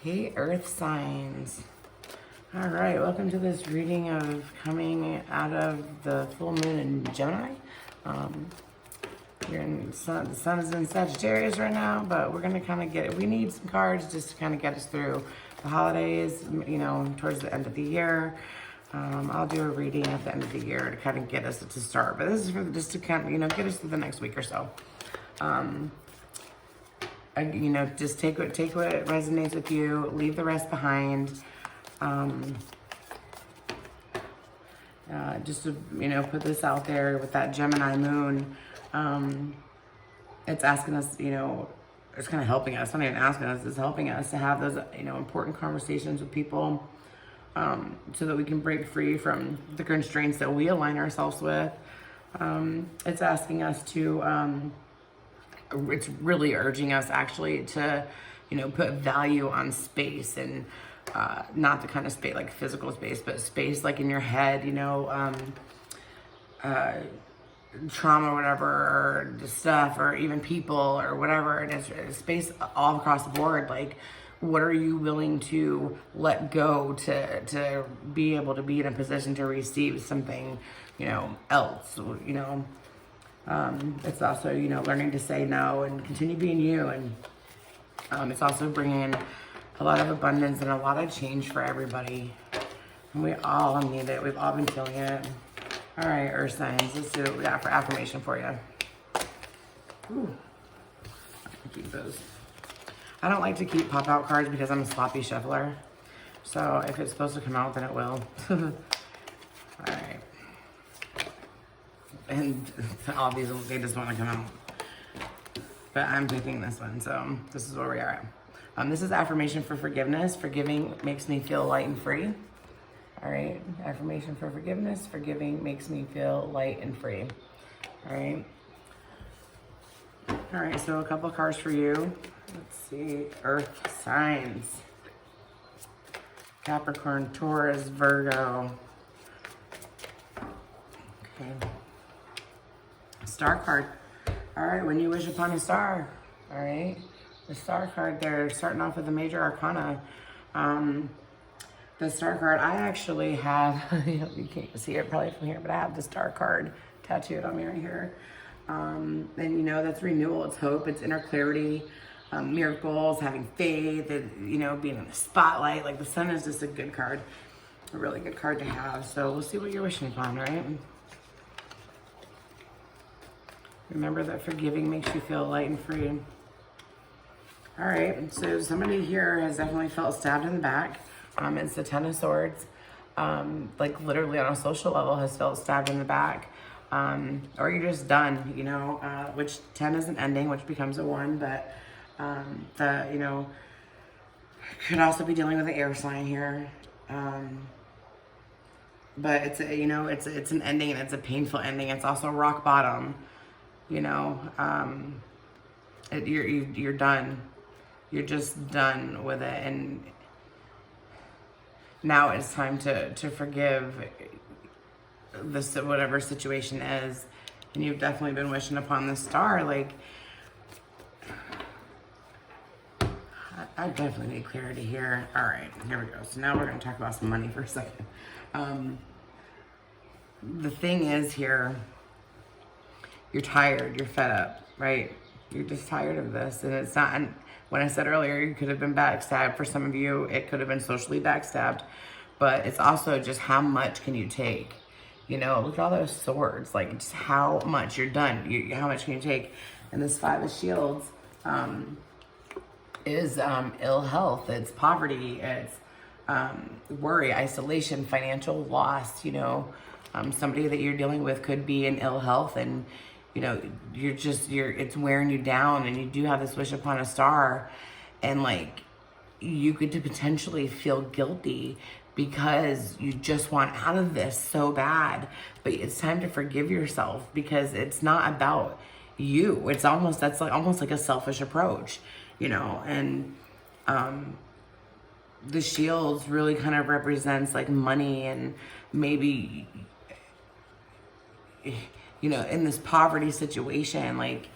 Hey, Earth signs. All right, welcome to this reading of coming out of the full moon in Gemini. The sun is in Sagittarius right now, but we're gonna kind of we need some cards just to kind of get us through the holidays, towards the end of the year. I'll do a reading at the end of the year to kind of get us to start, but this is for just to kind of, get us through the next week or so. Just take what resonates with you, leave the rest behind. Just to, put this out there with that Gemini moon, it's asking us, it's kind of helping us, not even asking us, it's helping us to have those, important conversations with people, so that we can break free from the constraints that we align ourselves with. It's asking us to, it's really urging us actually to, put value on space and not the kind of space like physical space, but space like in your head, trauma or whatever, or stuff, or even people or whatever it is, space all across the board. Like, what are you willing to let go to be able to be in a position to receive something, else, it's also, learning to say no and continue being you. And it's also bringing a lot of abundance and a lot of change for everybody. And we all need it. We've all been feeling it. All right, Earth signs. Let's see what we got for affirmation for you. Ooh. Keep those. I don't like to keep pop-out cards because I'm a sloppy shuffler. So if it's supposed to come out, then it will. All right. And obviously they just want to come out. But I'm picking this one, so this is where we are at. This is affirmation for forgiveness. Forgiving makes me feel light and free. All right, affirmation for forgiveness. Forgiving makes me feel light and free. All right. All right, so a couple cards for you. Let's see, Earth signs. Capricorn, Taurus, Virgo. Okay. Star card. All right, when you wish upon a star. All right. The star card there, starting off with the major arcana. The star card, I actually have, you can't see it probably from here, but I have the star card tattooed on me right here. And that's renewal, it's hope, it's inner clarity, miracles, having faith, and, being in the spotlight. Like, the sun is just a good card, a really good card to have. So we'll see what you're wishing upon, right? Remember that forgiving makes you feel light and free. All right, so somebody here has definitely felt stabbed in the back. It's the Ten of Swords. Like, literally on a social level has felt stabbed in the back. Or you're just done, which 10 is an ending, which becomes a 1, but could also be dealing with an air sign here. But it's it's an ending, and it's a painful ending. It's also rock bottom. You're done. You're just done with it, and now it's time to forgive this, whatever situation is. And you've definitely been wishing upon the star. Like, I definitely need clarity here. All right, here we go. So now we're going to talk about some money for a second. The thing is here, you're tired, you're fed up, right? You're just tired of this. And it's not, and when I said earlier, you could have been backstabbed. For some of you, it could have been socially backstabbed. But it's also just, how much can you take? Look at all those swords. Like, just how much you're done. How much can you take? And this 5 of Shields is ill health. It's poverty. It's worry, isolation, financial loss. Somebody that you're dealing with could be in ill health, and it's wearing you down, and you do have this wish upon a star, and like, you could potentially feel guilty because you just want out of this so bad. But it's time to forgive yourself, because it's not about you. It's almost like a selfish approach, and the shields really kind of represents like money, and maybe in this poverty situation, like,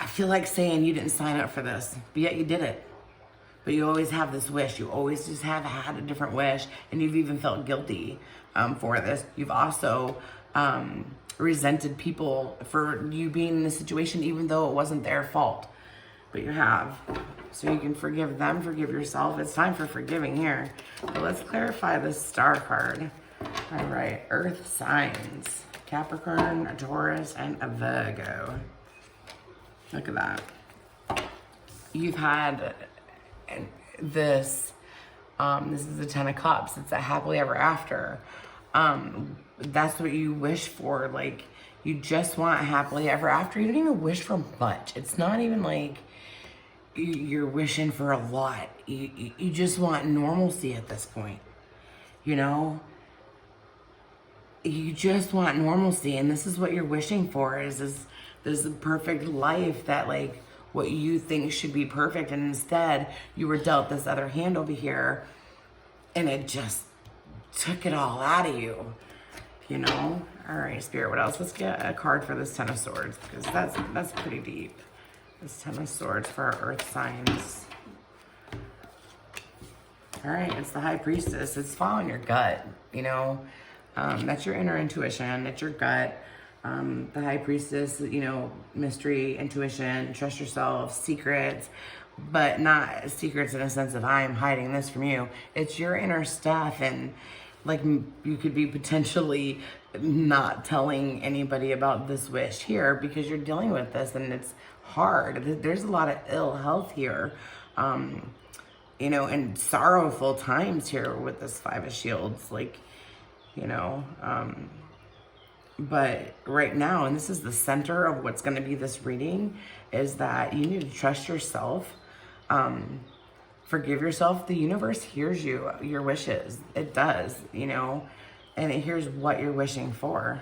I feel like saying you didn't sign up for this, but yet you did it. but you always have this wish. You always just have had a different wish, and you've even felt guilty for this. You've also resented people for you being in this situation, even though it wasn't their fault, but you have. So you can forgive them, forgive yourself. It's time for forgiving here. But let's clarify this star card. All right, earth signs. Capricorn, a Taurus, and a Virgo. Look at that. You've had this is the 10 of Cups. It's a happily ever after. That's what you wish for. Like, you just want happily ever after. You don't even wish for much. It's not even like you're wishing for a lot. You just want normalcy at this point, you know? You just want normalcy, and this is what you're wishing for, is this perfect life that, like, what you think should be perfect, and instead you were dealt this other hand over here, and it just took it all out of you, you know? All right, Spirit, what else? Let's get a card for this 10 of Swords, because that's pretty deep. This 10 of Swords for our earth signs. All right, it's the High Priestess. It's following your gut, you know? That's your inner intuition. It's your gut. The High Priestess, you know, mystery, intuition, trust yourself, secrets, but not secrets in a sense of I'm hiding this from you. It's your inner stuff, and like you could be potentially not telling anybody about this wish here because you're dealing with this and it's hard. There's a lot of ill health here, you know, and sorrowful times here with this 5 of Shields, like, you know, but right now, and this is the center of what's going to be this reading, is that you need to trust yourself, forgive yourself. The universe hears you, your wishes. It does, you know, and it hears what you're wishing for.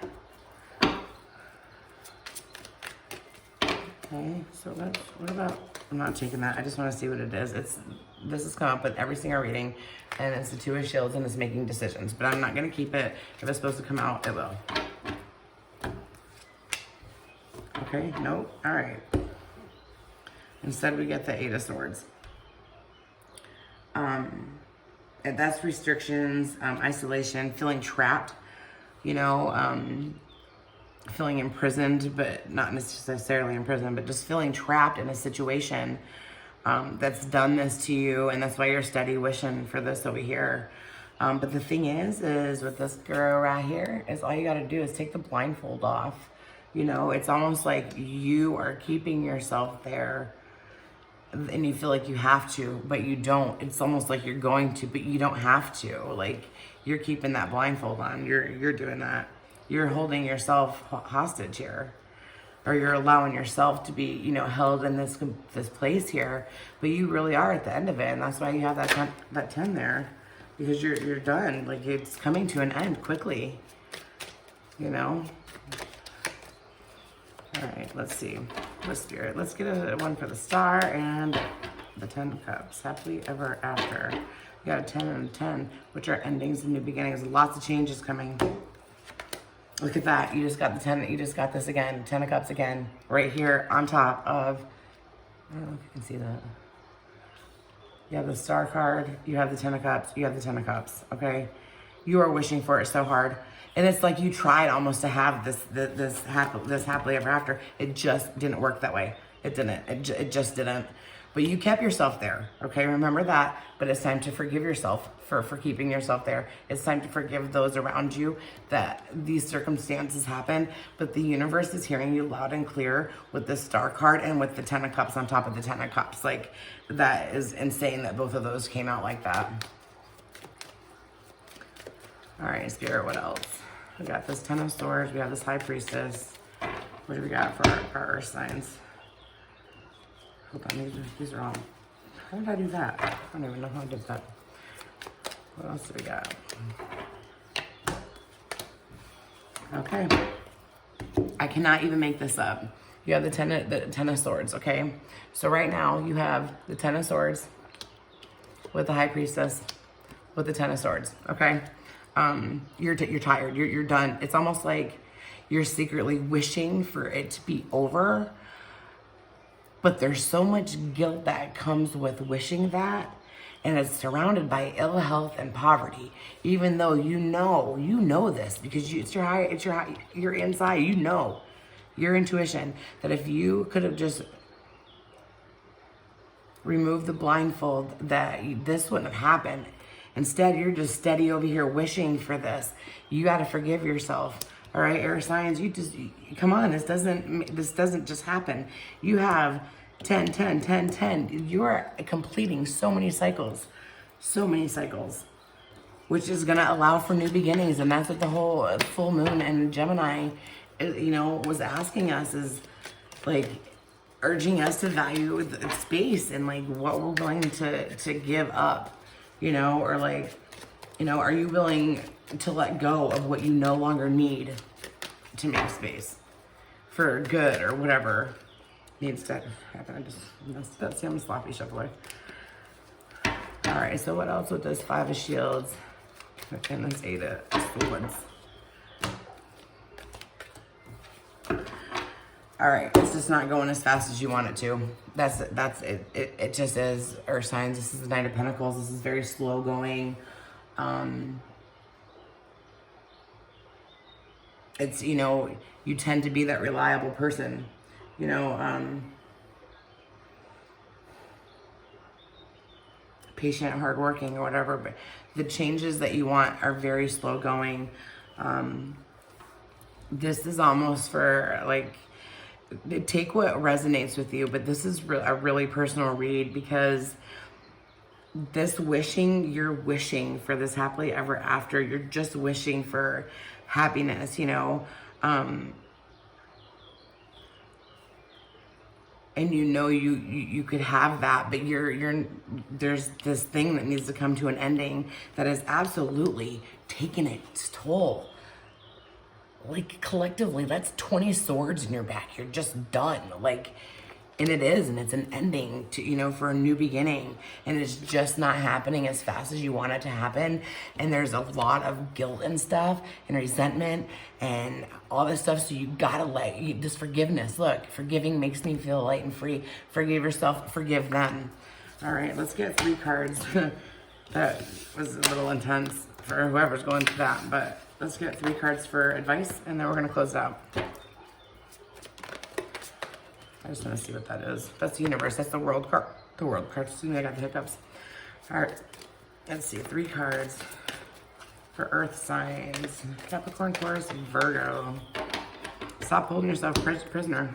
Okay, so what about, I'm not taking that. I just want to see what it is. This has come up with every single reading, and it's the 2 of Shields, and it's making decisions, but I'm not going to keep it. If it's supposed to come out, it will. Okay, nope. All right. Instead, we get the 8 of Swords. And that's restrictions, isolation, feeling trapped, you know, feeling imprisoned, but not necessarily imprisoned, but just feeling trapped in a situation that's done this to you, and that's why you're steady wishing for this over here. But the thing is with this girl right here, is all you got to do is take the blindfold off. You know, it's almost like you are keeping yourself there, and you feel like you have to, but you don't. It's almost like you're going to, but you don't have to. Like, you're keeping that blindfold on. You're doing that. You're holding yourself hostage here, or you're allowing yourself to be, you know, held in this place here, but you really are at the end of it, and that's why you have that 10 there, because you're done. Like, it's coming to an end quickly, you know. All right, let's see. What Spirit? Let's get a one for the Star and the 10 of Cups. Happily ever after. You got a 10 and a 10, which are endings and new beginnings. Lots of changes coming. Look at that. You just got the 10. You just got this again. 10 of Cups again. Right here on top of, I don't know if you can see that. You have the Star card. You have the 10 of Cups. You have the 10 of Cups. Okay? You are wishing for it so hard. And it's like you tried almost to have this happily ever after. It just didn't work that way. It didn't. It just didn't. But you kept yourself there, okay? Remember that. But it's time to forgive yourself for keeping yourself there. It's time to forgive those around you that these circumstances happen. But the universe is hearing you loud and clear with the Star card and with the 10 of Cups on top of the 10 of Cups. Like, that is insane that both of those came out like that. All right, Spirit, what else? We got this 10 of Swords. We have this High Priestess. What do we got for our earth signs? Hold on, these are all. How did I do that? I don't even know how I did that. What else do we got? Okay. I cannot even make this up. You have the 10 of Swords, okay? So right now you have the 10 of Swords with the High Priestess with the 10 of Swords, okay? You're tired, you're done. It's almost like you're secretly wishing for it to be over, But there's so much guilt that comes with wishing that, and it's surrounded by ill health and poverty. Even though you know this because you're inside. You know, your intuition that if you could have just removed the blindfold, that this wouldn't have happened. Instead, you're just steady over here wishing for this. You got to forgive yourself. All right, air signs, come on, this doesn't just happen. You have 10, 10, 10, 10. You are completing so many cycles, which is going to allow for new beginnings. And that's what the whole full moon and Gemini, was asking us, is like urging us to value the space and like what we're willing to give up, or like, are you willing to let go of what you no longer need to make space for good or whatever needs to happen? I just messed up. See, I'm a sloppy shuffler. All right, so what else with this 5 of Shields and this 8 of Swords? All right, it's just not going as fast as you want it to. That's it. It just is. Earth signs. This is the Knight of Pentacles. This is very slow going. It's, you tend to be that reliable person, patient, hardworking, or whatever. But the changes that you want are very slow going. This is almost for like, take what resonates with you, but this is a really personal read, because this you're wishing for this happily ever after. You're just wishing for happiness, and you could have that, but there's this thing that needs to come to an ending that is absolutely taking its toll. Like collectively, that's 20 swords in your back. You're just done. And it's an ending to, for a new beginning. And it's just not happening as fast as you want it to happen. And there's a lot of guilt and stuff and resentment and all this stuff. So you gotta this forgiveness. Look, forgiving makes me feel light and free. Forgive yourself, forgive them. All right, let's get 3 cards. That was a little intense for whoever's going through that, but let's get 3 cards for advice, and then we're gonna close out. I just want to see what that is. That's the universe. That's the world card. The world card. Excuse me, I got the hiccups. All right. Let's see. 3 cards for earth signs. Capricorn, Taurus, Virgo. Stop holding yourself prisoner.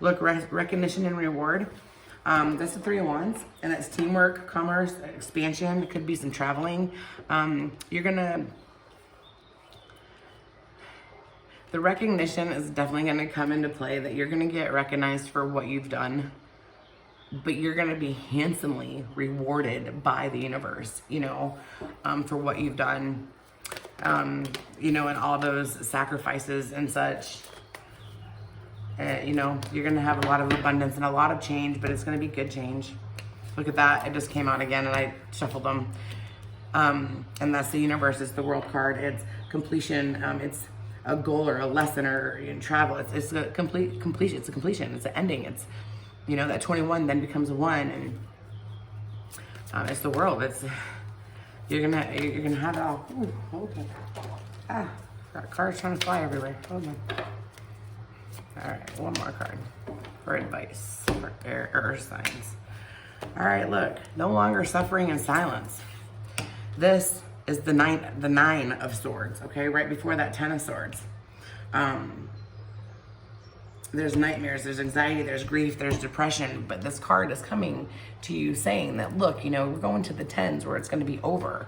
Look, recognition and reward. That's the 3 of Wands. And that's teamwork, commerce, expansion. It could be some traveling. You're going to... The recognition is definitely going to come into play, that you're going to get recognized for what you've done, but you're going to be handsomely rewarded by the universe, for what you've done, and all those sacrifices and such. You're going to have a lot of abundance and a lot of change, but it's going to be good change. Look at that. It just came out again and I shuffled them. And that's the universe. It's the world card. It's completion. It's a goal or a lesson or travel. It's a completion. It's a completion. It's an ending. It's, that 21 then becomes a 1, and it's the world. It's you're gonna have it all. Ooh, okay. Got cards trying to fly everywhere. Hold on. All right, one more card for advice for earth signs. All right, look, no longer suffering in silence. This is the 9 of swords, okay? Right before that 10 of swords. There's nightmares, there's anxiety, there's grief, there's depression, but this card is coming to you saying that, look, we're going to the 10s where it's going to be over.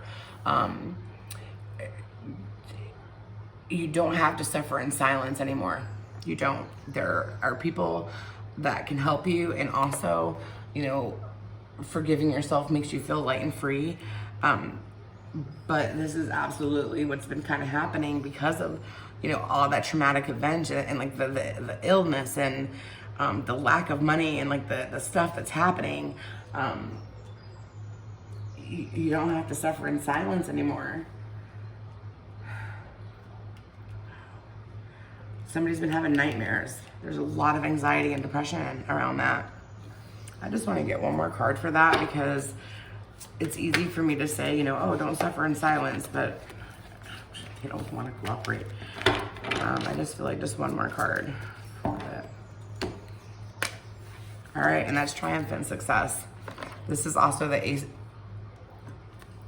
You don't have to suffer in silence anymore. You don't. There are people that can help you, and also, forgiving yourself makes you feel light and free. But this is absolutely what's been kind of happening because of, all that traumatic event and like the illness and the lack of money and like the stuff that's happening. You don't have to suffer in silence anymore. Somebody's been having nightmares. There's a lot of anxiety and depression around that. I just want to get one more card for that because it's easy for me to say, you know, oh, don't suffer in silence, but they don't want to cooperate. I just feel like just one more card for it. All right, and that's triumph and success. This is also the